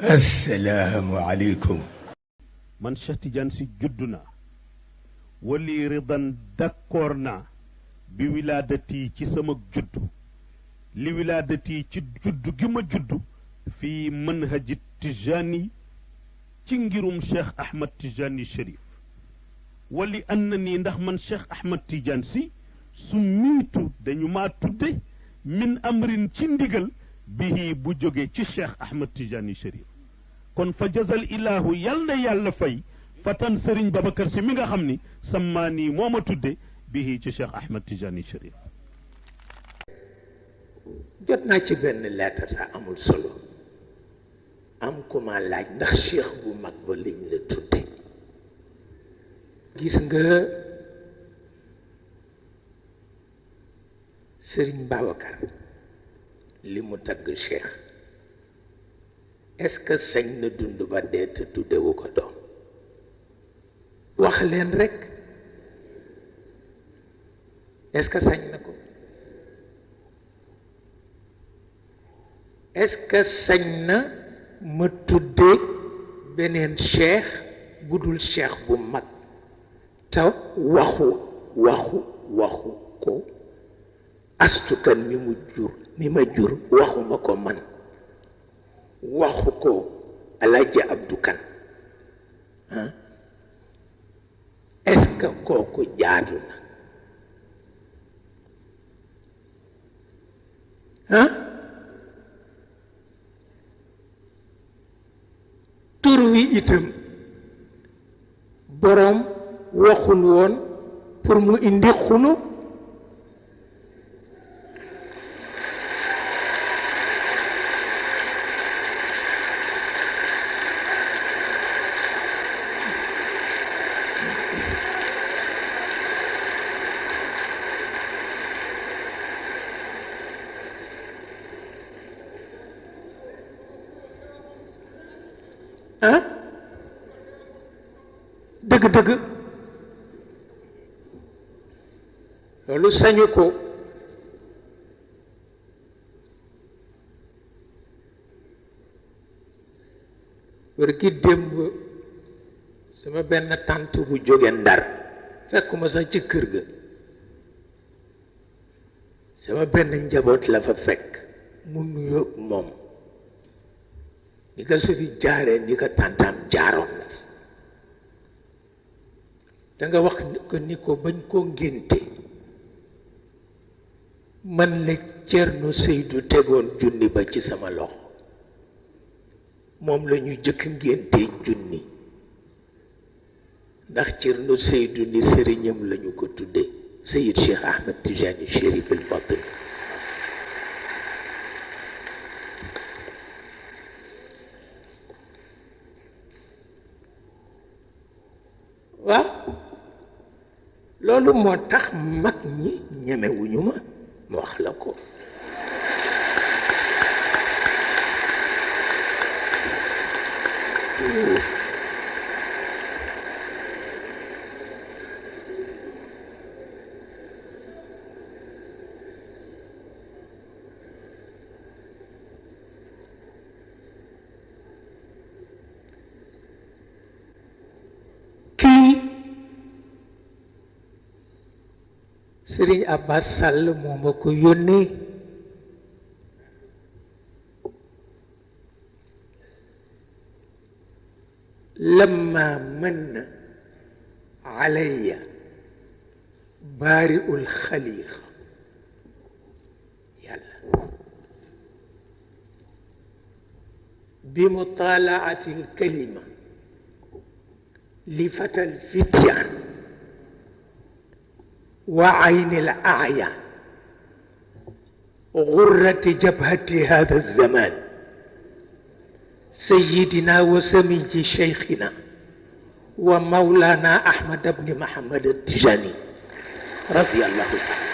assalaamu aleykum. man Cheikh Tidiane Sy juddu naa wali ridan d'accord naa bi wilaadati ci sama juddu li wilaadati ci juddu gi ma juddu fii manhaji Tijani ci ngirum Cheikh Ahmad Tijani Chérif wali anna nii ndax man Cheikh Ahmad Tidiane Sy su miitu dañu maa tudde min amrin ci ndigal bihi bu jóge ci Cheikh Ahmad Tijani Chérif kon fa jazal ilahu yal na yàlla fay fatan Serigne Babacar Sy mi nga xam ni sammaanii moo ma tudde bihi ci Cheikh Ahmad Tijani Chérif. jot naa ci benn lettre sax amul solo am ku ma laaj ndax cheikh bu mag ba liñ la tudde gis nga Serigne Babacar li mu tagg cheikh est-ce que sañ na dund ba dee te tuddewu ko doom wax leen rekk est-ce que sañ na ko est-ce que sañ na ma tudde beneen cheikh bu dul cheikh bu mag te waxu ko astukan mi ma jur waxuma ko man waxu ko Alaaji Abdu Kan est-ce que kooku jaadu na tur wi itam boroom waxul woon pour mu indi xulo dëgg-dëgg loolu sañu ko wër gi démb sama benn tante bu jóge Ndar fekkuma sax ci kër ga sama benn njaboot la fa fekk mu nuyoog moom ni ko su fi jaaree ni ko tantam jaaroon na fi da nga wax ko ni ko bañ koo ngénte man la Cerno Seydou tegoon junni ba ci sama loxo moom la ñu jëkk ngénte junni ndax Cerno Seydou ni sëriñam la ñu ko tuddee Seyid Cheikh Ahmed Tijani Chérif El Fadil waaw loolu moo tax mag ñi ñemewuñu ma wax la ko Sëriñ Abbas Sall moo ma ko yónnee lamma manna alayya baari'ul xaliqa yàlla bi mutalaati alkalima li fatal fityaan وعين الأعيان غرة جبهة هذا الزمان سيدنا وسمي شيخنا ومولانا أحمد بن محمد التجاني رضي الله تعالى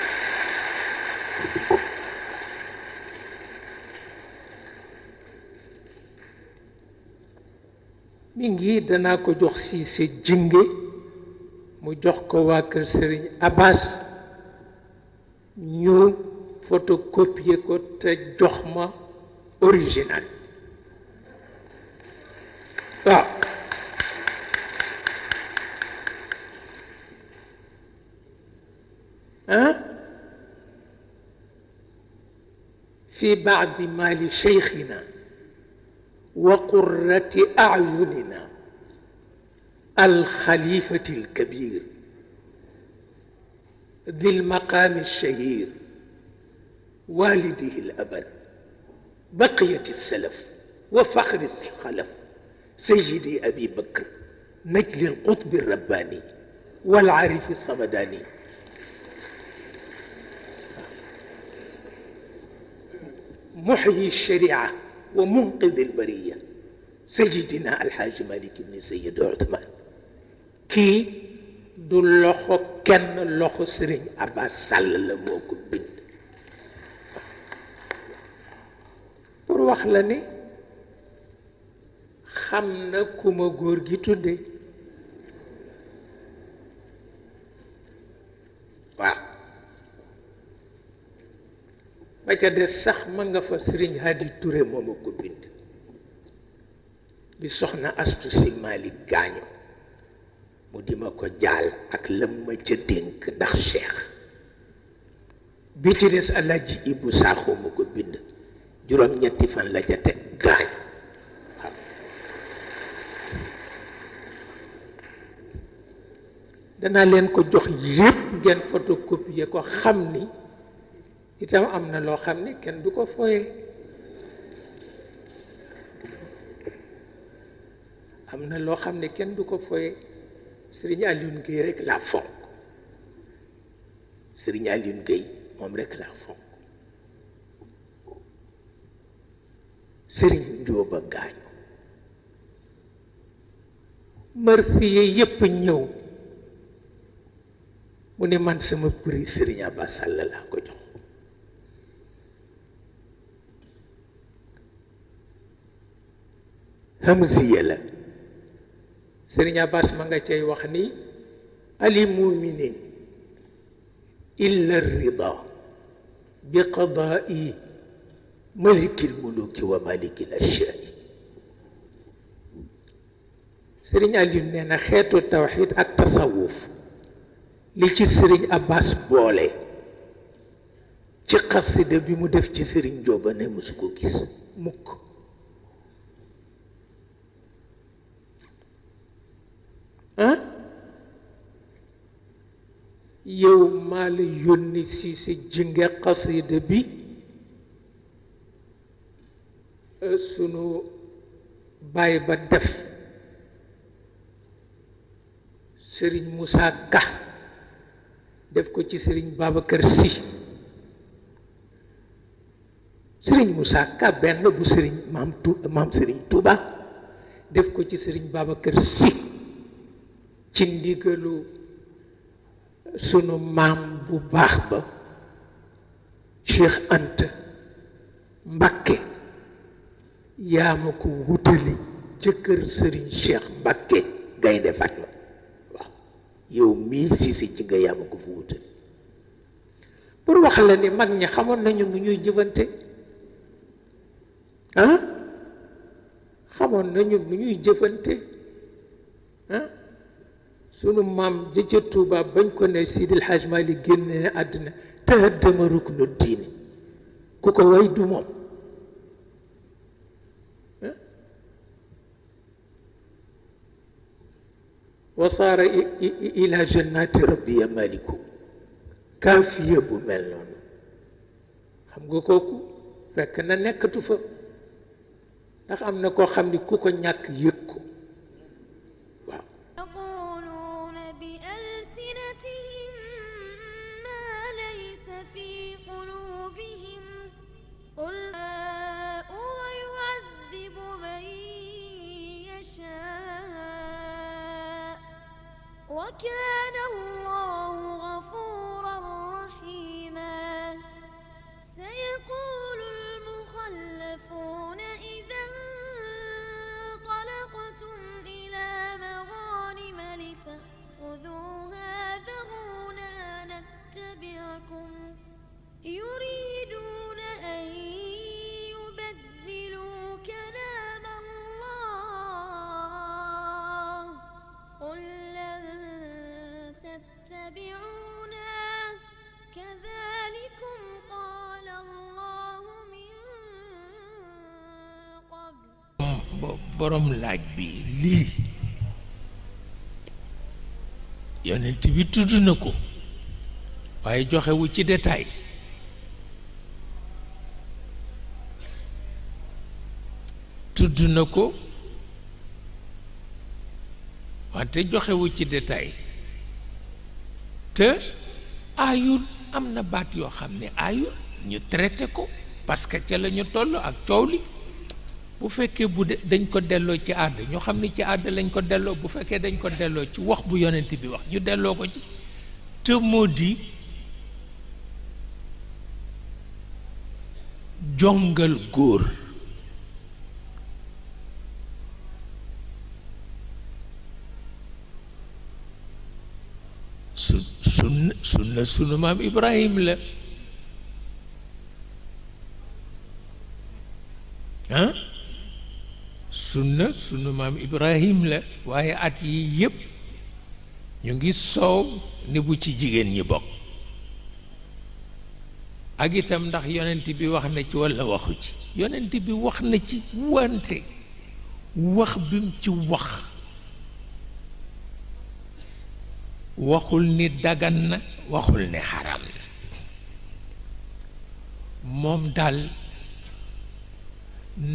من نجي دانا كو جوخ سي سي جينغي mu jox ko waa kër Serigne Abbas ñu photocopier ko te jox ma original waaw في بعض مال شيخنا وقرة أعيننا الخليفة الكبير ذي المقام الشهير والده الأبد بقية السلف وفخر الخلف سيدي أبي بكر نجل القطب الرباني والعارف الصمداني محيي الشريعة ومنقذ البرية سيدنا الحاج مالك بن سيد عثمان كي du loxo kenn loxo sëriñ Abbas Sall la moo ko bind pour wax la ni xam na ku ma góor gi tudde waaw ba ca des sax ma nga fa sëriñ Hadi Touré moo ma ko bind bi soxna Astu Si Malik gaañu mu di ma ko jaal ak lam ma ca dénk ndax cheikh bi ci des Alaaji Ibu Saaxo mu ko bind juróom-ñetti fan la ca teg gaañ waaw danaa leen ko jox yépp ngeen photocopier ko xam ni itam am na loo xam ni kenn du ko foye am na loo xam ne kenn du ko foye Sëriñ Alioune Gueye rek laa fonk Sëriñ Alioune Gueye moom rek laa fonk Sëriñ Njóoba gaañu marsiye yépp ñëw mu ne man sama prix Sëriñ Abbas Sall laa ko jox hamziya la Sëriñ Abbas ma nga cay wax ni ali muminin illa rida bi qadaa'i malikil muluki wa malikil ashyaai Sëriñ Aliou nee na xeetu tawxid ak tasawuf li ci Sëriñ Abbas boole ci xasida bi mu def ci Sëriñ Jóoba ne musu ko gis mukk yow maa la yónni si sa jënge xasida bi sunu baay ba def Sëriñ Moussa Ka def ko ci Sëriñ Babacar Sy Sëriñ Moussa Ka benn bu Sëriñ maam Sëriñ Touba def ko ci Sëriñ Babacar Sy ci ndigalu sunu maam bu baax ba Cheikh Anta Mbakke yaa ma ko wutali ca kër Sëriñ Cheikh Mbakke Gaynde Fatma waaw yow mii si ci nga yaa ma ko fa wutali pour wax la ni mag ñi xamoon nañu nu ñuy jëfante xamoon nañu nu ñuy jëfante sunu maam jëjë Tuuba bañ ko ne Sidil Hajj Malik génne ne àddina tahaddama ruknu diini ku ko way du moom wa saara ila jannati rabbiya maliku kaafiya bu mel noonu xam nga kooku fekk na nekkatu fa ndax am na koo xam ni ku ko ñàkk yëg ko وكان الله غفورا رحيما سيقول المخلفون إذا انطلقتم إلى مغانم لتأخذوها ذرونا نتبعكم يريدون أن يبدلوا كلام الله borom laaj bi lii yonent bi tudd na ko waaye joxewu ci détail tudd na ko wante joxewu ci détail te aayul am na baat yoo xam ne aayul ñu traité ko parce que ca la ñu toll ak coow li bu fekkee dañ ko delloo ci aada ñu xam ne ci aada lañ ko delloo bu fekkee dañ ko delloo ci wax bu yonent bi wax ñu delloo ko ci te moo di jongal góor sunna sunu maam Ibrahim la ah sunna sunu maam Ibrahim la waaye at yi yépp ñu ngi soow ni bu ci jigéen ñi bokk ak itam ndax yonent bi wax na ci walla waxu ci yonent bi wax na ci wante wax bi mu ci wax waxul ni dagan na waxul ni xaram na moom daal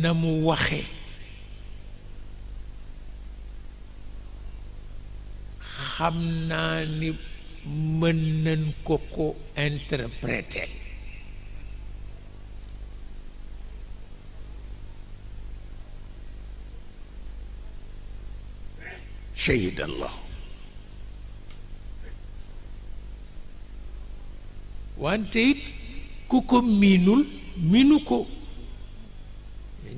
na mu waxe xam naa ni mën nañ ko ko interpréter shahid Allah wante it ku ko miinul miinu ko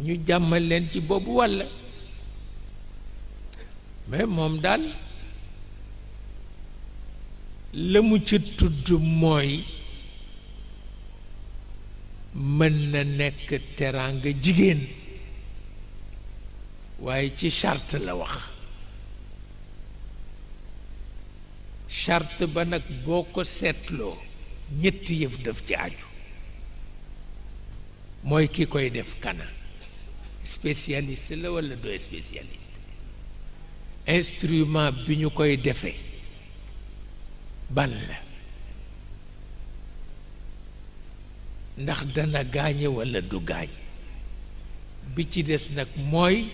ñu jàmmal leen ci boobu walla mais moom daal la mu ci tudd mooy mën na nekk teraanga jigéen waaye ci charte la wax charte ba nag boo ko seetloo ñetti yëf daf ci aju mooy ki koy def kana spécialiste la walla doo spécialiste instrument bi ñu koy defee ban la ndax dana gaañe walla du gaañ bi ci des nag mooy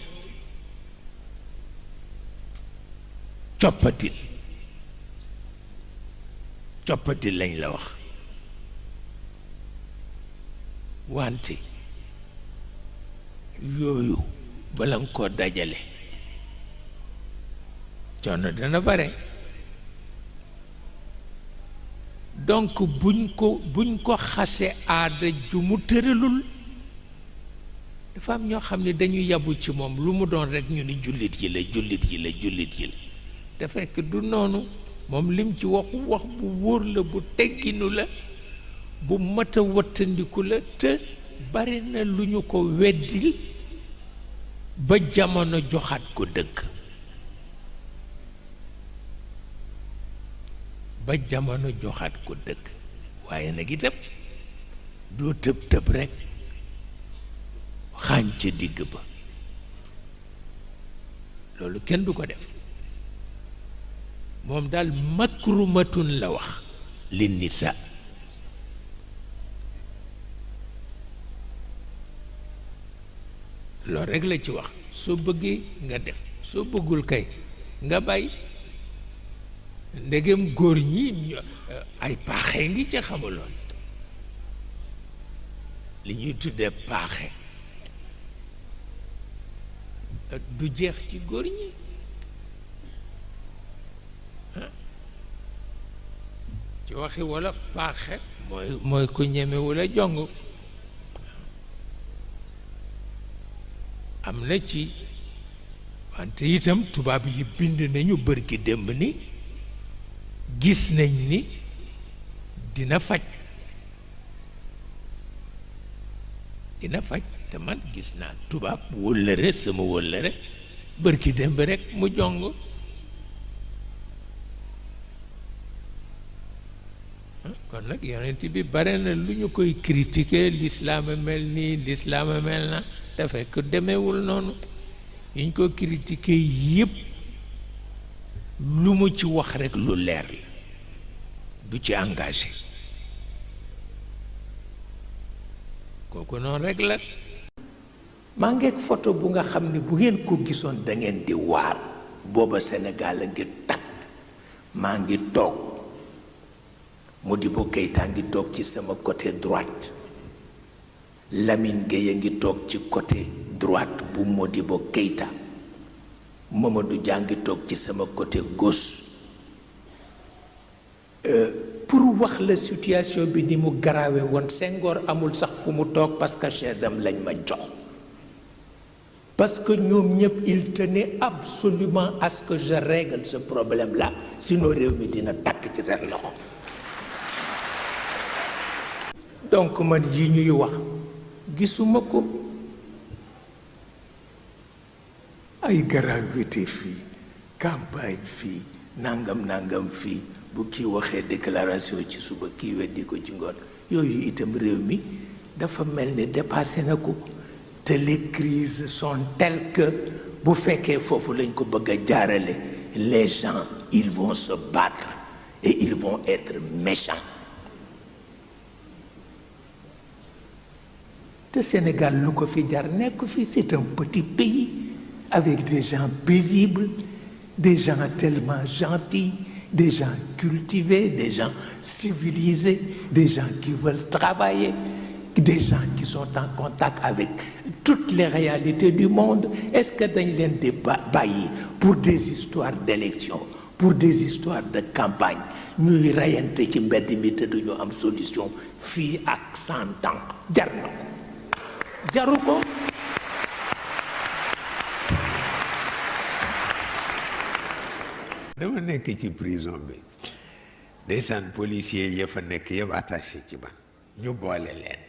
coppatil lañ la wax wante yooyu bala nga ko dajale coono dana bare donc buñ ko xase aada ju mu tëralul dafa am ñoo xam ne dañu yabu ci moom lu mu doon rekk ñu ni jullit yi la te fekk du noonu moom lim ci waxu wax bu wóor la bu tegginu la bu mat a wattandiku la te bari na lu ñu ko weddil ba jamono joxaat ko dëgg waaye nag itam doo tëb rekk xaañ ca digg ba loolu kenn du ko def moom daal makrumatun la wax li nisa loolu rekk la ci wax soo bëggee nga def soo bëggul kay nga bàyyi ndegem góor ñi ay paaxe ngi ci xamuloon li ñuy tuddee paaxe du jeex ci góor ñi ci waxi wolof paaxe mooy ku ñemewula jong am na ci wante itam tubaab yi bind nañu bërki démb ni gis nañ ni dina faj te man gis naa tubaab wóllëre sama wóllëre bërki démb rekk mu jong kon nag yonent bi bare na lu ñu koy critiquer lislaam a mel nii lislaam a mel na te fekk demewul noonu yiñ ko critiqué yépp lu mu ci wax rekk lu leer la du ci engagé kooku noonu rekk la maa ngeeg photo bu nga xam ne bu ngeen ko gisoon da ngeen di waar booba Sénégal a ngi tàkk maa ngi toog Modibo Keïta ngi toog ci sama côté droite Lamine Gueye a ngi toog ci côté droite bu Modibo Keïta Mamadou Dia ngi toog ci sama côté gauche pour wax la situation bi ni mu garaawe woon Senghor amul sax fu mu toog parce que chaise am lañ ma jox parce que ñoom ñëpp il tenait absolument à ce que je règle ce problème-là sinon réew mi dina takk ci seen loxo donc man yi ñuy wax gisuma ko ay gravité fii campagne fii nangam fii bu kii waxee déclaration ci suba kii weddi ko ci ngoon yooyu itam réew mi dafa mel ni dépassé na ko te les crises sont telles que bu fekkee foofu lañ ko bëgg a jaarale les gens ils vont se battre et ils vont être méchants te Sénégal lu ko fi jar nekk fi c'est un petit pays avec des gens paisibles des gens tellement gentils des gens cultivés des gens civilisés des gens qui veulent travailler des gens qui sont en contact avec toutes les réalités du monde est-ce que dañ leen di bàyyi pour des histoires d'élection pour des histoires de campagne ñuy reyante ci mbedd mi te duñu am solution fii ak 100 ans jar na ko jaru ko dama nekk ci prison bi ndeysaan policier ya fa nekk yëpp attaché ci man ñu boole leen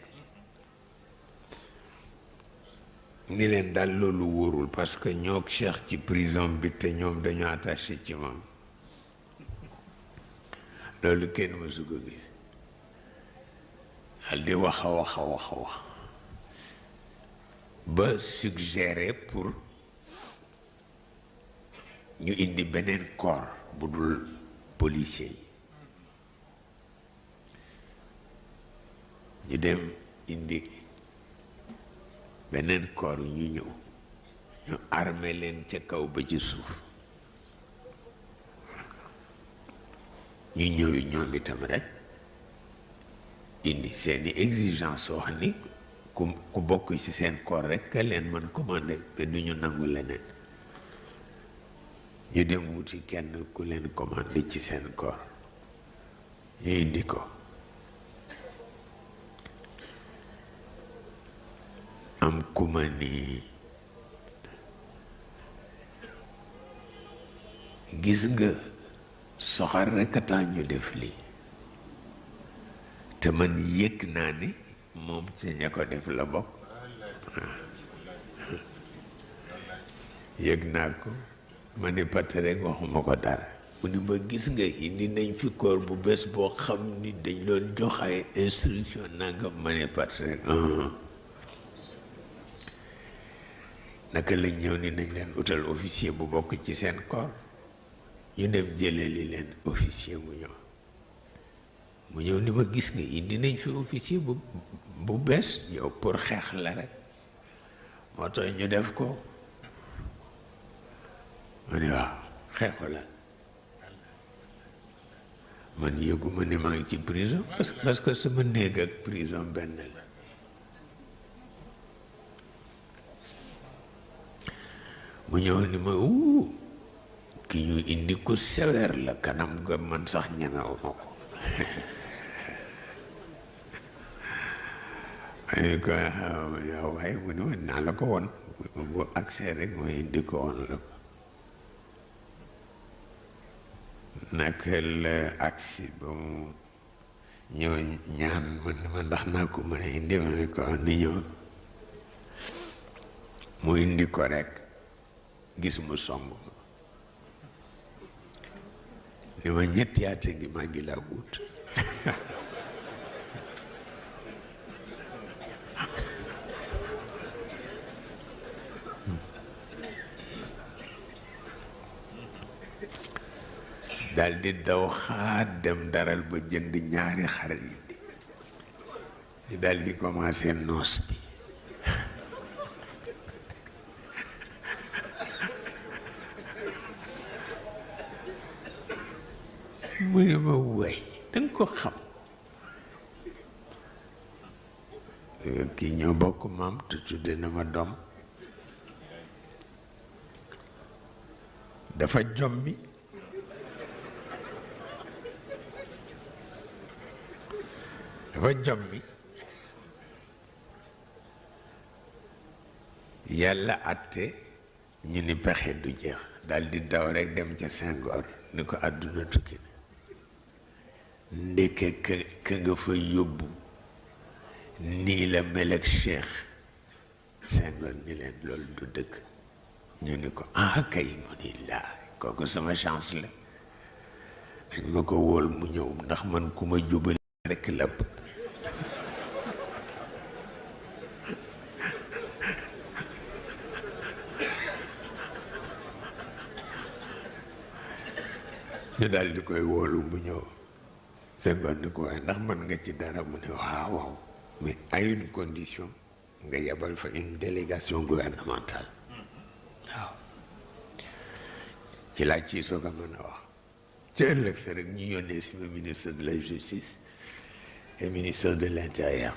ni leen daal loolu wóorul parce que ñoo Cheikh ci prison bi te ñoom dañu attaché ci moom loolu kenn mësu ko gis daal di wax ba suggérer pour ñu indi beneen corps bu dul policier yi ñu dem indi beneen corps ñu ñëw ñu armé leen ca kaw ba ci suuf ñu ñëw ñoom itam rek indi seeni exigence wax ni ku bokk ci seen corps rek ka leen mën commandé te du ñu nangu leneen ñu dem wuti kenn ku leen commandé ci seen corps ñu indi ko am ku ma ni gis nga soxar rekk a tax ñu def lii te man yëg naa ni moom ci ña ko def la bokk yëg naa ko ma ni pat rek waxuma ko dara mu ni ma gis nga indi nañ fi koor bu bees boo xam ni dañ doon jox ay instruction nanga ma ni pat rek naka lañ ñëw ni nañ leen utal officier bu bokk ci seen corps ñu dem jëlee li leen officier mu ñëw ni ma gis nga indi nañ fi officier bu bees ñëw pour xeex la rek moo tax ñu def ko ma ni waaw xeexu la man yëguma ni maa ngi ci prison parce que sama néeg ak prison benn la mu ñëw ni ma ki ñu indi ko sévère la kanam ga man sax ñemewu ma ko ma ne ko waaye mu ne ma naa la ko woon bu accès rek ma indi ko woon la ko naka la agsi ba mu ñëw ñaan ma ndax naa ko mën a indi ma ne ko ni ñëw mu indi ko rek gis mu song ni ma ñetti at ngi maa ngi laa wut daal di daw xaat dem daral ba jënd ñaari xar yi di daal di commencé noos bi mu ne ma way danga ko xam kii ñoo bokk maam te tudde na ma doom dafa jombi yàlla àtte ñu ni pexe du jeex daldi daw rekk dem ca Senghor ni ko àdduna tukki na ndeke ka nga fa yóbbu nii la mel ak Cheikh Senghor ni leen loolu du dëgg ñu ni ko kay mu ni laa kooku sama chance la dañ ma ko wóol mu ñëw ndax man ku ma jubal rekk la bëgg ñu daal di koy wóolu mu ñëw Senghor ni ko waaye ndax mën nga ci dara mu ne waaw mais à une condition nga yebal fa une délégation gouvernementale waaw ci laaj ci soog a mën a wax ci ëllëg sa rek ñu yónnee si ma ministre de la justice et ministre de l'intérieur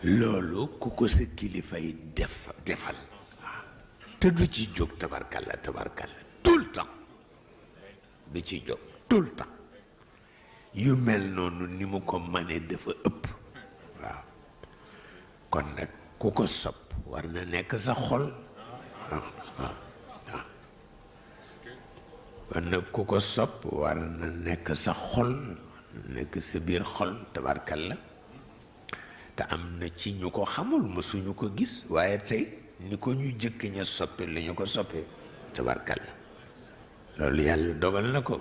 loolu ku ko sa kilifay defal te du ci jóg tabarkalla tout le temps du ci jóg tout le temps yu mel noonu ni mu ko mënee dafa ëpp waaw kon nag ku ko sopp war na nekk sa xol waaw kon nag ku ko sopp war na nekk sa xol nekk sa biir xol tabarkalla te am na ci ñu ko xamul mësuñu ko gis waaye tey ni ko ñu jëkk ña soppe la ñu ko soppe tabarkalla loolu yàlla dogal na ko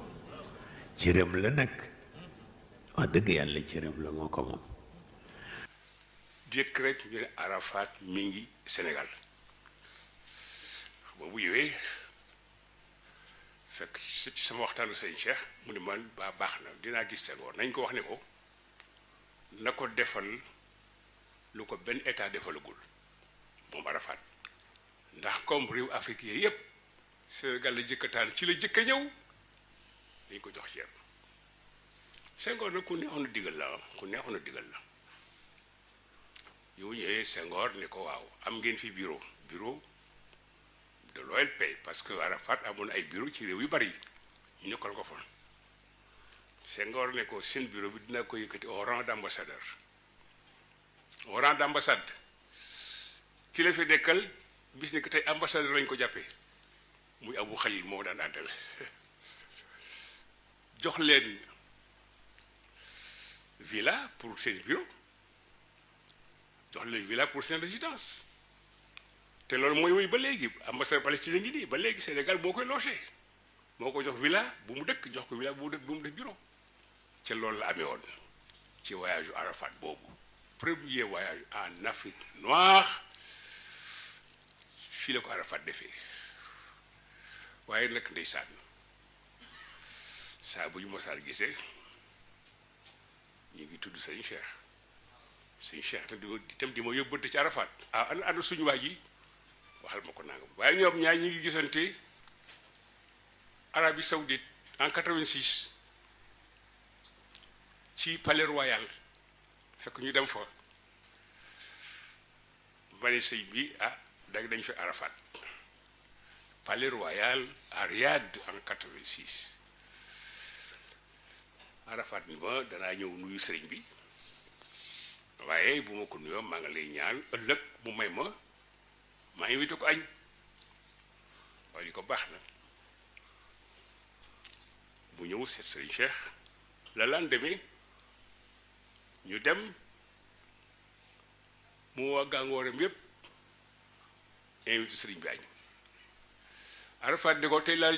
cëram la nag wax dëgg yàlla cëram la moo ko moom jëkk rek ñu ne Arafat mi ngi Sénégal ba bu ñëwee fekk ci sama waxtaanu sëñ Cheikh mu ne man baax na dinaa gis Senghor nañ ko wax ne ko na ko defal lu ko benn état defalagul moom Arafat ndax comme réew Afrique yi yëpp Sénégal la jëkkataan ci la jëkka ñëw dañ ko jox ceeb Senghor nag ku neexoon a digal la yow ñëwee Senghor ne ko waaw am ngeen fi bureau de l'OLP parce que Arafat amoon ay bureau ci réew yu bari ñu nekkal ko fa Senghor ne ko seen bureau bi dina ko yëkkati au rang d'ambassadeur au rang d'ambassade ki la fi dekkal bis ne que tey ambassadeur lañ ko jàppee muy Abou Khalil moo daan àndal jox leen villa pour seen bureau jox leen villa pour seen résidence te loolu mooy woy ba léegi ambassadeur palestinien ngi nii ba léegi Sénégal moo koy logé moo ko jox villa bu mu dëkk jox ko villa bu mu def bureau ca loolu la amee woon ci voyage u Arafat boobu premier voyage en Afrique noire fii la ko Arafat defee waaye nag ndeysaan saa bu ñu mosaal gisee ñu ngi tudd sëñ Cheikh te di ma yóbbante ci Arafat ana suñu waa ji waxal ma ko nangam waaye ñoom ñaar ñi ngi gisante Arabie Saoudite en 86 ci palais royal fekk ñu dem fa bari sëy bi dañ fi Arafat palais royal à Riyad en 86 Arafat ni ma danaa ñëw nuyu sëriñ bi waaye bu ma ko nuyoo maa ngi lay ñaan ëllëg mu may ma invité ko añ waaye ko baax na bu ñëw seet sëriñ Cheikh la lendemain ñu dem mu waa gàngooram yépp invité sëriñ bi añ Arafat di ko tey laa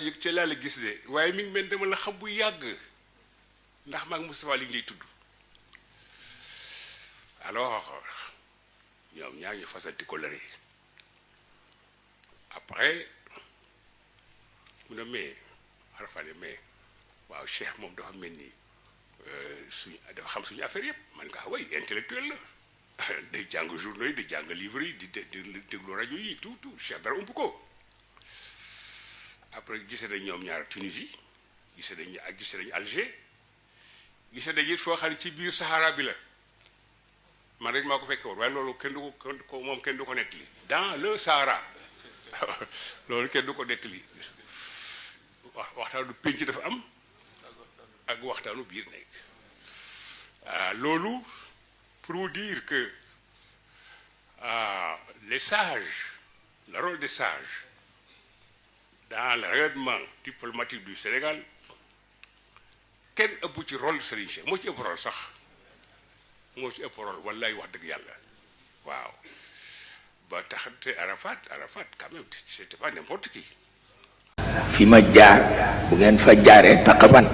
la gis de waaye mi ngi mel dama la xam bu yàgg ndax maa ngi Moustapha li ngi lay tudd alors ñoom ñaar ñu fasanti ko lëre après mu ne mais Arafat ne mais waaw Cheikh moom dafa mel ni suñu dafa xam suñu affaire yëpp man nga way intellectuel la day jàng journaux yi di jàng livres yi di déglu rajo yi tout Cheikh dara ump ko après gisee nañ ñoom ñaar Tunisie gisee nañ Alger gisee nañ it foo xam ne ci biir Sahara bi la man rek maa ko fekke woon waaye loolu kenn du ko moom kenn du ko nettali dans le Sahara loolu kenn du ko nettali waxtaanu pénc dafa am ak waxtaanu biir nekk loolu pour vous dire que les sages le rôle des sages dans le rayonnement diplomatique du Sénégal kenn ëpp ci rôle Serigne Cheikh moo ci ëpp rôle sax moo ci ëpp rôle wallaay wax dëgg yàlla waaw ba taxante Arafat quand même c'était pas n'importe qui. fi ma jaar bu ngeen fa jaaree taqaban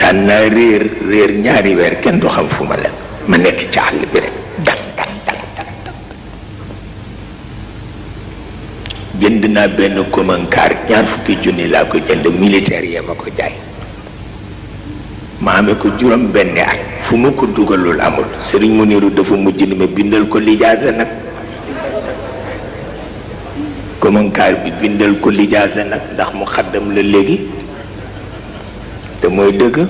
daan naa réer ñaari weer kenn du xam fu ma leen ma nekk ci àll bi rek dan jënd naa benn komankaar ñaar fukki junni laa ko jënd militaire yee ma ko jaay ma amee ko juróom benni at fu ma ko dugalul amul sëriñ Muniru dafa mujj ni ma bindal ko lijaasa nag komankaar bi bindal ko lijaasa nag ndax mu xaddam la léegi te mooy dëgg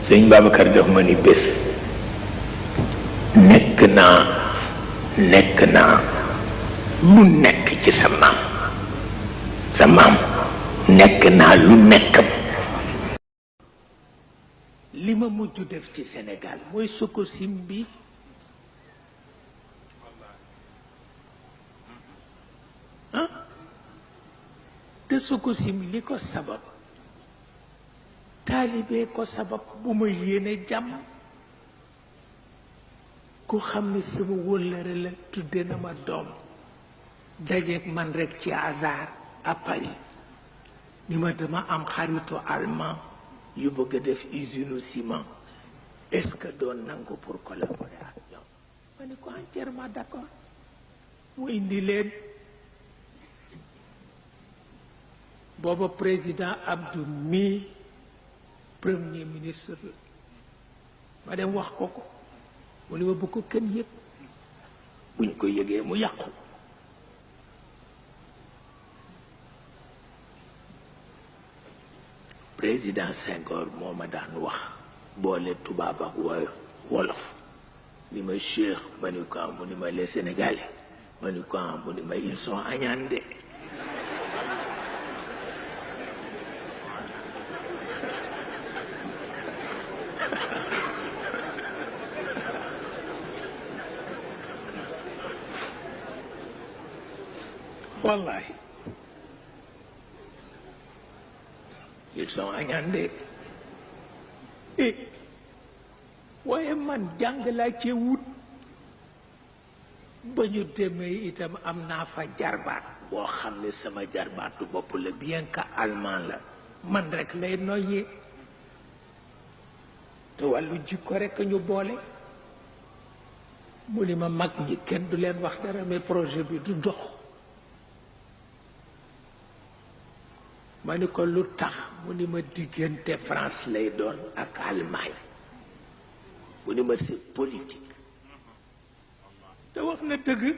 sëñ Babacar daf ma ni bés nekk naa lu nekk ci sa maam nekk naa lu nekkam li ma mujj def ci Sénégal mooy Sococim bi te Sococim li ko sabab taalibe ko sabab bu ma yéene jàmm ku xam ni sama wóllëre la tudde na ma doom dajeeg man rek ci hasard à Paris ni ma dama am xaritu allemand yu bëgg a def usine ciment est-ce que doon nangu pour collaborer ak ñoom ma ni ko entièrement d'accord mu indi leen booba président Abdou mi premier ministre ma dem wax ko mu ni ma bu ko kenn yëg buñ ko yëgee mu yàqu président Senghor moo ma daan wax boole tubaab ak wolof ni ma Cheikh ma ni ko mu ni ma les Sénégalais ma ni ko mu ni ma ils sont añaandés wallahi ils sont añaandés waaye man jàng laa ci wut ba ñu demee itam am naa fa jarbaat boo xam ne sama jarbaatu bopp la bien que allemand la man rek lay noyyee te wàllu jikko rek ñu boole mu ni ma mag ñi kenn du leen wax dara mais projet bi du dox ma ni ko lu tax mu ni ma diggante France lay doon ak Allemagne mu ni ma c'est politique te wax na dëgg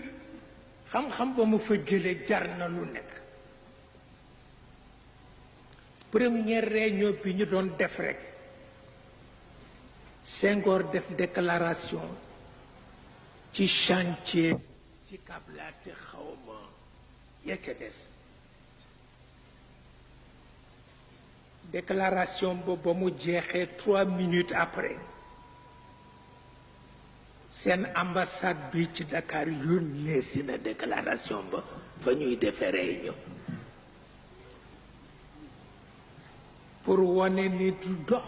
xam-xam ba mu fa jële jar na lu nekk première réunion bi ñu doon def rek Senghor def déclaration ci chantier si kablaate xawma ya ca des déclaration boobu ba mu jeexee 3 minutes après seen ambassade bi ci Dakar yónnee si na déclaration ba fa ñuy defee réunion pour wane ni du dox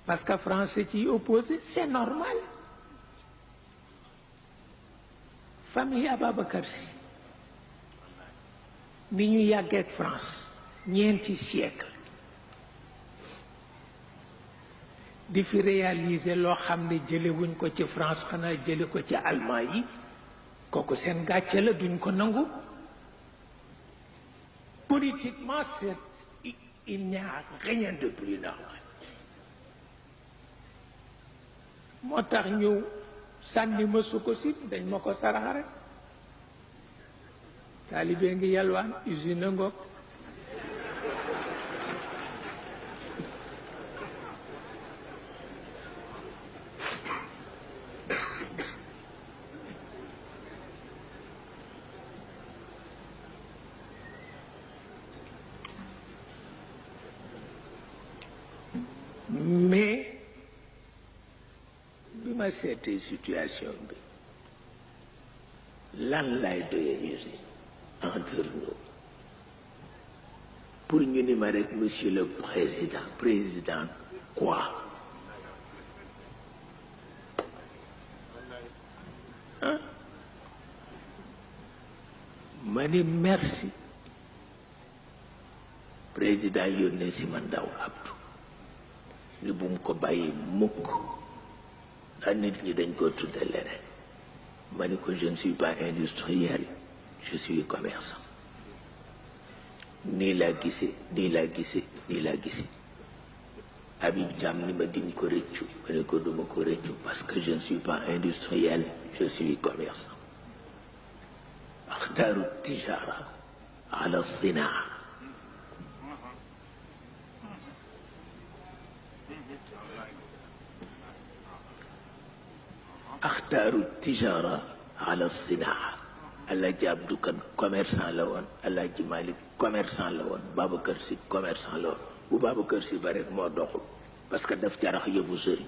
parce que français ci opposé c'est normal famille Ababacar Sy ni ñu yàggee ak France ñeenti siècle di fi réaliser loo xam ne jële wuñ ko ci France xanaa jële ko ci allemand yi kooku seen gàcce la duñ ko nangu. Politiquement il n'y a rien de plus normal. moo tax ñu sànni ma su ko si dañ ma ko saraxa rek taalibe ngi yalwaan usine ngoog. mais bi ma seetee situation bi lan lay doyee Russie entre nous pour ñu ni ma rek monsieur le président quoi hein ma ni merci président yónnee si ma ndaw Abdou ni bu mu ko bàyyi mukk ndax nit ñi dañ ko tudde leneen ma ni ko je ne suis pas industriel je suis commerçant nii laa gisee Habib Thiam ni ma diñ ko rëccu ma ne ko duma ko rëccu parce que je ne suis pas industriel je suis commerçant axtaaru tijara ala sinaa axtaaru tijara ala sinaa Alaaji Abdou Kan commerçant la woon Alaaji Malik commerçant la woon Babacar Si commerçant la woon bu Babacar Si ba rek moo doxul parce que daf jarax yëfu sëriñ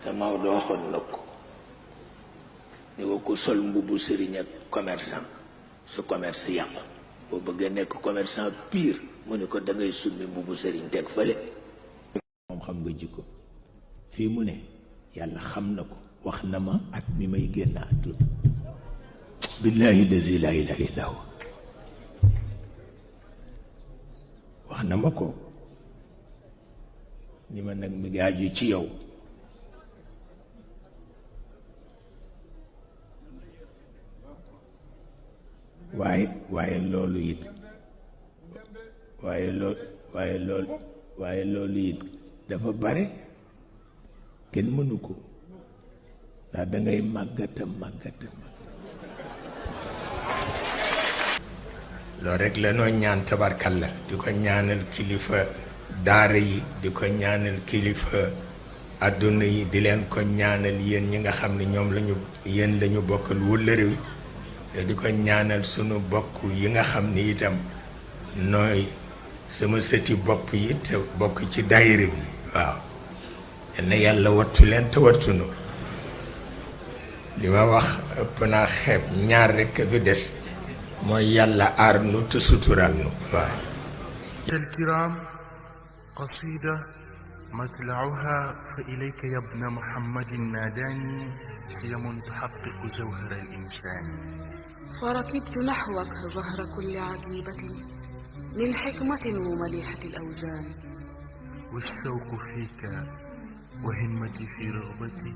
te Maodo waxoon na ko ni ko ku sol mbubu sëriñ ak commerçant su commerce yàqu boo bëggee nekk commerçant pire mu ne ko da ngay summi mbubu sëriñ teg fële moom xam nga jikko fii mu ne yàlla xam na ko wax na ma at mi may génn àdduna billahi lazi la ilaha illa hu wax na ma ko ni ma nag mi ngi aju ci yow waaye loolu it waaye loolu it dafa bare kenn mënu ko ndax dangay màggata loolu rek la noo ñaan tabarkalla di ko ñaanal kilifa daara yi di ko ñaanal kilifa àdduna yi di leen ko ñaanal yéen ñi nga xam ne ñoom yéen lañu bokkal wëllëre wi te di ko ñaanal sunu bokk yi nga xam ni itam nooy sama sëti bopp yi te bokk ci daayira bi waaw na yàlla wattu leen te wattunu li ma wax ëpp naa xeeb ñaar rekk a fi des mooy yàlla aar nu te sutural nu waaw الكرام قصيدة مطلعها فإليك يا ابن محمد ناداني شيم تحقق جوهر الإنسان فركبت نحوك ظهر كل عجيبة من حكمة ومليحة الأوزان والشوق فيك وهمتي في رغبتي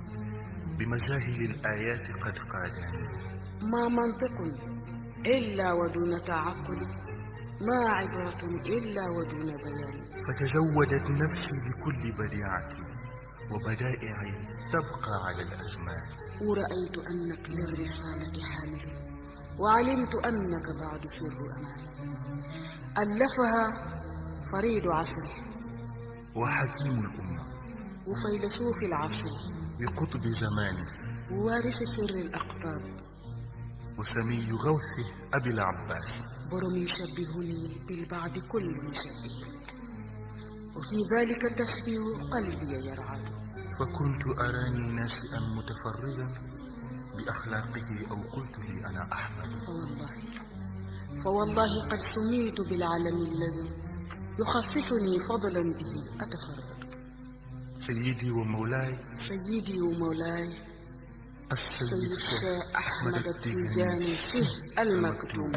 بمجاهل الآيات قد قادني ما منطق إلا ودون تعقل ما عبرة إلا ودون بيان فتزودت نفسي بكل بديعة وبدائع تبقى على الأزمان ورأيت أنك للرسالة حامل وعلمت أنك بعد سر أمان ألفها فريد عصره وحكيم الأمة وفيلسوف العصر بقطب زمانه ووارث سر الأقطاب وسمي غوثه أبي العباس برم يشبهني بالبعد كل مشبه وفي ذلك تشبه قلبي يرعد فكنت أراني ناشئا متفردا بأخلاقه أو قلت لي أنا أحمد فوالله قد سميت بالعلم الذي يخصصني فضلا به أتفرد سيدي ومولاي السيد الشيخ أحمد التيجاني فيه المكتوم.